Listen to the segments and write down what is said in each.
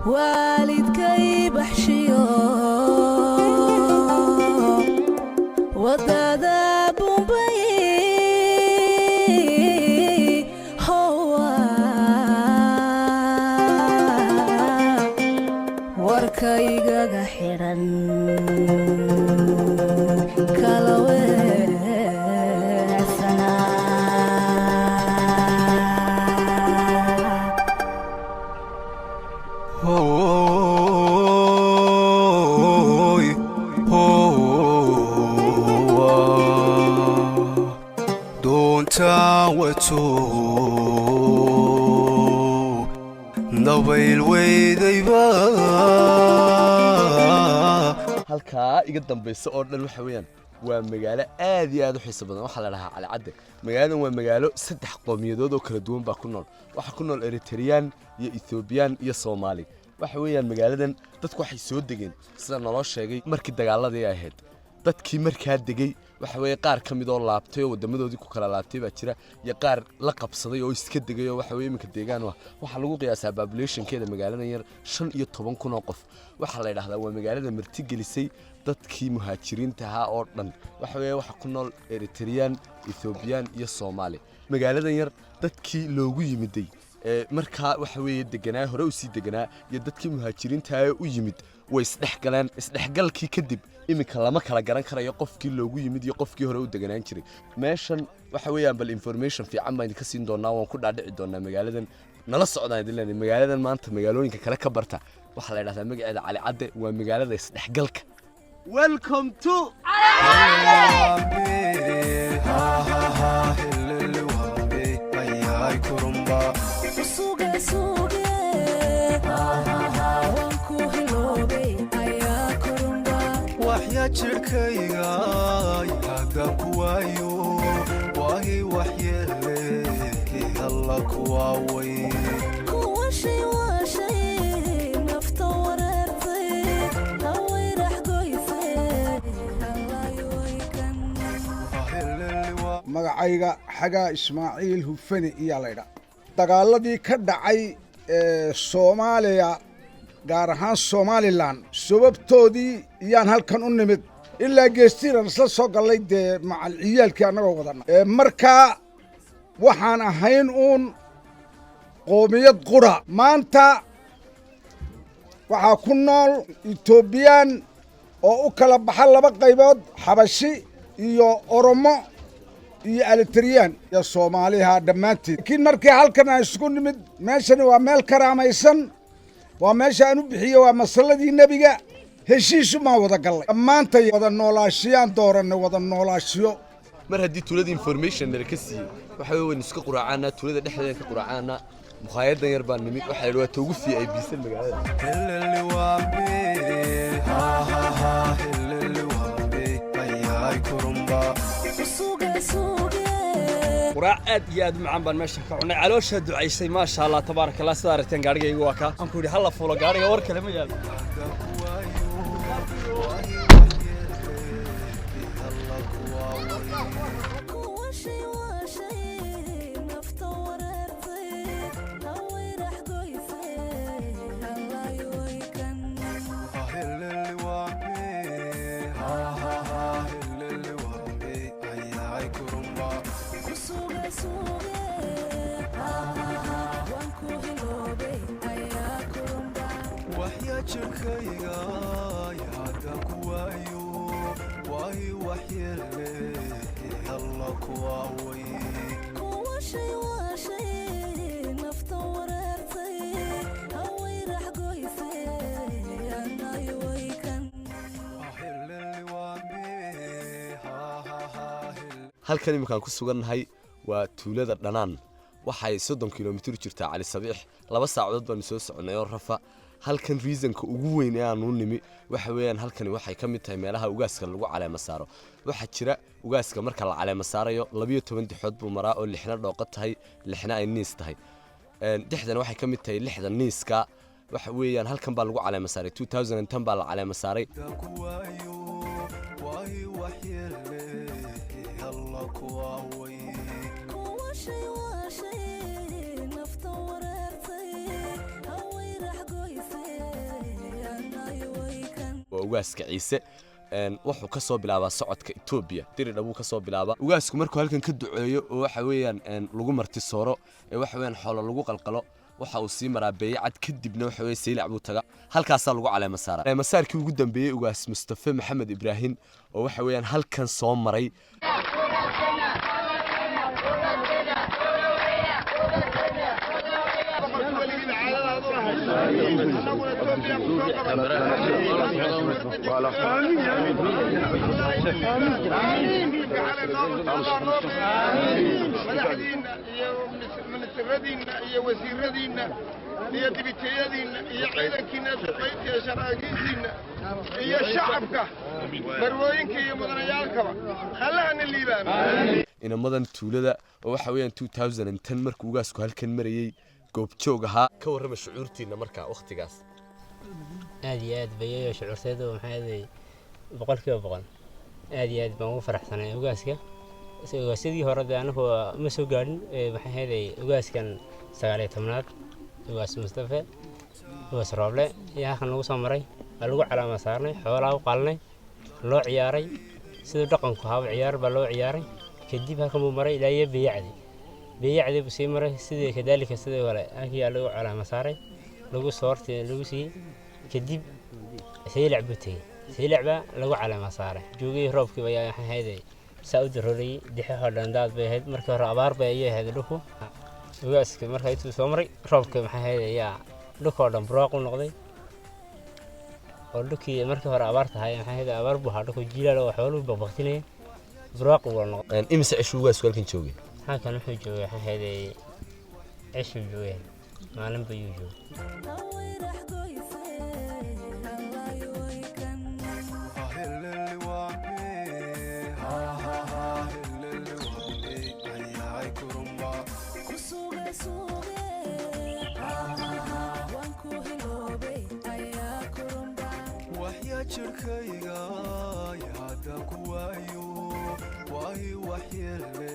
والدكي بحشيو ودادا بومبي هو وركايغا حيران halka iga dambayso oo dhan waxa weeyaan waa magaalo aad iyo aad u xiiso badan waxa la dhahaa Cali Cadde magaaladan waa magaalo saddex qowmiyadood oo kala duwan baa ku nool waxa ku nool Eritrean iyo Ethiopian iyo Somali waxa weeyaan magaaladan dadku waxay soo degeen sida nolol sheegay markii dagaaladii ay ahayd dadkii markaa degay waxa weeye qaar ka mid oo laabtay oo wadamadoodii ku kala laabtay baa jira iyo qaar la qabsaday oo iska degay oo waxa weeye iminka deegaan waxa lagu qiyaasaa population-keeda magaaladan yar 15,000 oo qof waxa la yiraahdaa waa magaalada marti gelisay dadkii muhaajiriinta ahaa oo dhan waxa weeye waxa ku nool Eritrean Ethiopian iyo Somali magaaladan yar dadkii loogu yimiday markaa waxa weeye deganaa hore u sii deganaa iyo dadkii muhaajiriinta ah u yimid way isdhexgalkii kadib iminka lama kala garan karayo qofkii loogu yimid iyo qofkii hore u deganaan jiray meeshan waxa weeyaan bal information fiican baan ka siin doonaa waan ku dhaadhici doonaa magaaladan nala socdaan idin leeyahay magaaladan maanta magaalooyinka kale ka barta waxa la yiraahdaa magaceeda Cali Cadde waa magaalada isdhexgalka welcome to jirkayga haddaan ku waayo waahi waxyeelle alla ku waaway kuwa shay waa shay nafta wareertay hawayrax goysay allaayooykan magacayga xagaa Ismaaciil Hufani iyo laydha dagaaladii ka dhacay Soomaaliya gaar ahaan Somaliland sababtoodii iyaan halkan u nimid ilaa geestiran isla soo galay macal ciyaalkii anagoo wadana markaa waxaan ahayn qoomiyad qura maanta waxaa ku nool Ethiopian oo u kala baxa laba qaybood Xabashi iyo Oromo iyo Eritrean iyo Soomaaliha dhammaantii laakiin markii halkan aan isku nimid meeshani waa meel karaamaysan waa meesha aan u bixiyo waa masaladii nabiga heshiis ma wada galay maanta wada noolaashiyaan dooranay wada noolaashiyo mar haddii tuulada information nala ka siiyay waxa weyn iska quraacana tuulada dhexdeeda ka quraacana mukhaayadan yar baan nimid waxa la toogu fiicay biisan magaalada quraac aad iyo aad u macaan baan meesha ka cunay caloosha ducaysay ma sha Allah tabaaraka Allah sida aragteen gaarigaygu waa ka aan ku yiri hal fuulo gaariga war kale ma yaal jirkayga haddaan ku waayo waahi waxyeelle alla ku waaway kuwa shay waa shay nafta wareertay hawayrax goysay allaayooykan halkan iminkaan ku sugannahay waa tuulada Dhanaan waxay 30 kiiloomitir jirtaa Cali Sabiix 2 saacadood baan soo soconay oo rafa halkan reasonka ugu weyn ee aanu nimi waxa weeyaan halkani waxay ka mid tahay meelaha ugaaska lagu caleema saaro waxa jira ugaaska marka la caleema saarayo 12 dixood buu maraa oo lixna dhooqa tahay lixna ay niis tahay dixdan waxay ka mid tahay lixda niiska waxa weeyaan halkan baa lagu caleema saaray 2010 baa la caleema saaray kuwa shay waa shay nafta wareertay hawayrax goysay anay waykan waa ugaaska ciise wuxuu ka soo bilaabaa socodka Itoobiya diridha buu ka soo bilaabaa ugaasku markuu halkan ka duceeyo oo waxa weeyaan lagu marti sooro ee waxa weeyaan xoolo lagu qalqalo waxa uu sii maraa beeycad kadibna waxa weey Saylac buu taga halkaas lagu caleema saaray masaarkii ugu dambeeyay ugaas Mustafa Maxamed Ibrahim oo waxa weeyaan halkan soo maray منسردين يا وزيردين يا دبيتيادين يا عيدكينا سقيتي يا شراكيين يا شعبك مروينك يا مدنيالكبا خلانا الليبان inamadan tuulada oo waxa weeyaan 2010 markuu ugaasku halkan marayay goob joog ahaa ka warrama shucuurtiina marka waqtigaas aad iyo aad bay shucuurteedu maxay ahayd boqolkiiba boqol aad iyo aad baan ugu faraxsanahay ugaaska sidii hore anagu ma soo gaarin maxay ahayd ugaaskan 19aad ugaas Mustafa ugaas Rooble yaa kan lagu soo maray lagu calaama saarnay xoolaha u qalnay loo ciyaaray sidoo dhaqanku haba ciyaar baa loo ciyaaray kadib halkan uu maray ilaa beeyacdi buu sii maray sidii kadaalika sidoo kale ayaa lagu calaama saaray lagu soortay lagu sii kadib Saylac buu tagay Saylac baa lagu calaama saaray joogay roobkii ayaa hayday saud roolay dixaha dhandaad bay ahayd markii hore abaar bay ahayd dhulku ugaaska markay tuu soo maray roobka maxay ahayd yaa dhulka dhan buraaq u noqday oo dhulkii markii hore abaar tahay maxay ahayd abaar buu hadho ku jiilaa oo xooluhu baqbaqtinay buraaq uu noqday imisa cishu ugaasku halkan joogay halkan wuxuu joogay maxay ahayd cishu joogay maalin buu joogay hawayrax goysay anay waykan kusuga suuge waan ku hiloobay ayaa kurumba waxyaa jirkayga haddaan ku waayo waahi waxyeelle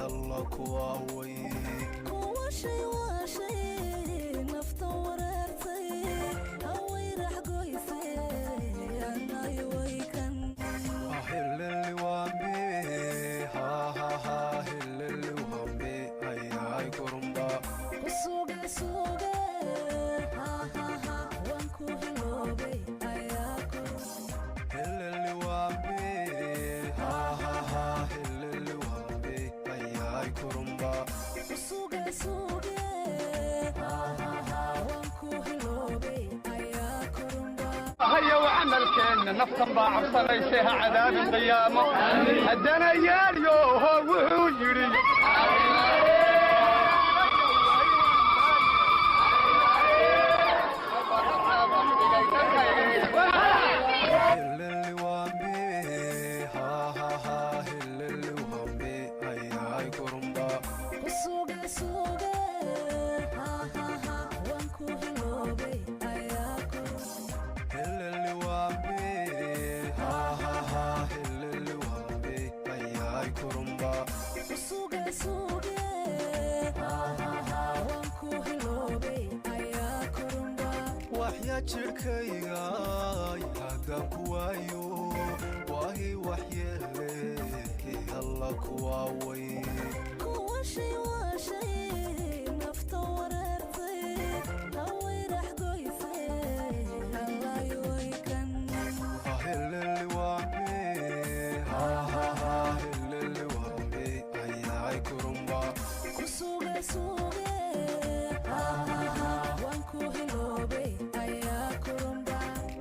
alla kuwa way kuwa shay waa shay nafta wareertay hawayrax goysay anay waykan helleli waambe helleli waambe ayay kurumba kusuga suuge waan ku hiloobay ayaa kurumba helleli waambe helleli waambe ayay kurumba kusuga suuge waan ku hiloobay ayaa kurumba هيا وعملكن نفطن باع بصليسها عذاب القيامة هدنا ياليو هو يري helleli waambe helleli waambe ayay kurumba kusuga suuge waan ku hiloobay ayaa kurumba helleli waambe helleli waambe ayay kurumba kusuga suuge waan ku hiloobay ayaa kurumba waxyaa jirkayga haddaan ku waayo waahi waxyeelle alla kuwa way kuwa shay waa shay nafta wareertay hawayrax goysay anay waykan helleli waambe helleli waambe ayay kurumba kusuga suuge waan ku hiloobay ayaa kurumba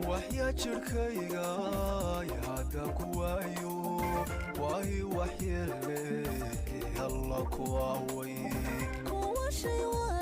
waxyaa jirkayga haddaan ku waayo waahi waxyeelle alla kuwa way kuwa shay waa